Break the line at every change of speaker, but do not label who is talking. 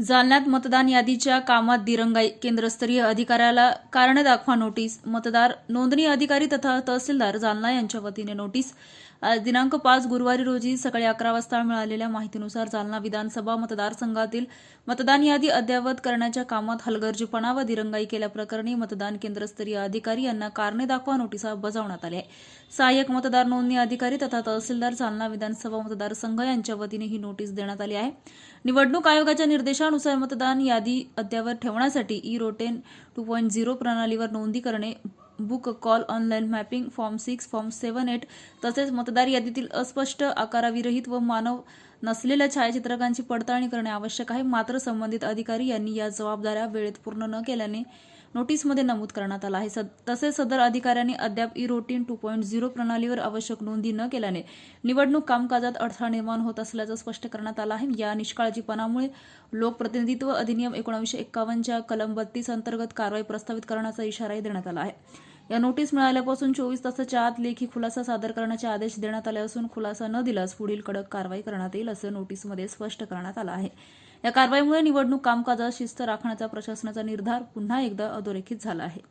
जालन्यात मतदान यादीच्या कामात दिरंगाई, केंद्रस्तरीय अधिकाऱ्याला कारण दाखवा नोटीस. मतदार नोंदणी अधिकारी तथा तहसीलदार जालना यांच्या वतीने नोटीस. आज दिनांक 5 गुरुवारी रोजी सकाळी 11 वाजता मिळालेल्या माहितीनुसार जालना विधानसभा मतदारसंघातील मतदान यादी अद्ययावत करण्याच्या कामात हलगर्जीपणा व दिरंगाई केल्याप्रकरणी मतदान केंद्रस्तरीय अधिकारी यांना कारणे दाखवा नोटिसा बजावण्यात आल्या. सहाय्यक मतदार नोंदणी अधिकारी तथा तहसीलदार जालना विधानसभा मतदारसंघ यांच्या वतीने ही नोटीस देण्यात आली आहे. निवडणूक आयोगाच्या निर्देशानुसार मतदान यादी अद्ययावत ठेवण्यासाठी ई-रोटेन 2.0 प्रणालीवर नोंदणी करणे, book call, online mapping, form 6, form 7, 8 तसेच मतदार यादीतील अस्पष्ट, आकाराविरहित व मानव नसलेल्या छायाचित्रकांची पडताळणी करणे आवश्यक आहे. मात्र संबंधित अधिकारी यांनी या जबाबदाऱ्या वेळेत पूर्ण न केल्याने नोटीसमध्ये नमूद करण्यात आला आहे. तसेच सदर अधिकाऱ्यांनी अद्याप ई-रोटीन 2.0 प्रणालीवर आवश्यक नोंदी न केल्याने निवडणूक कामकाजात अडथळा निर्माण होत असल्याचं स्पष्ट करण्यात आलं आहे. या निष्काळजीपणामुळे लोकप्रतिनिधित्व अधिनियम 1951 च्या कलम 32 अंतर्गत कारवाई प्रस्तावित करण्याचा इशाराही देण्यात आला आहे. या नोटीस मिळाल्यापासून 24 तासाच्या आत लेखी खुलासा सादर करण्याचे आदेश देण्यात आले असून खुलासा न दिल्यास पुढील कडक कारवाई करण्यात येईल असं नोटीसमध्ये स्पष्ट करण्यात आलं आहे. या कारवाईमुळे निवडणूक कामकाजात शिस्त राखण्याचा प्रशासनाचा निर्धार पुन्हा एकदा अधोरेखित झाला आहे.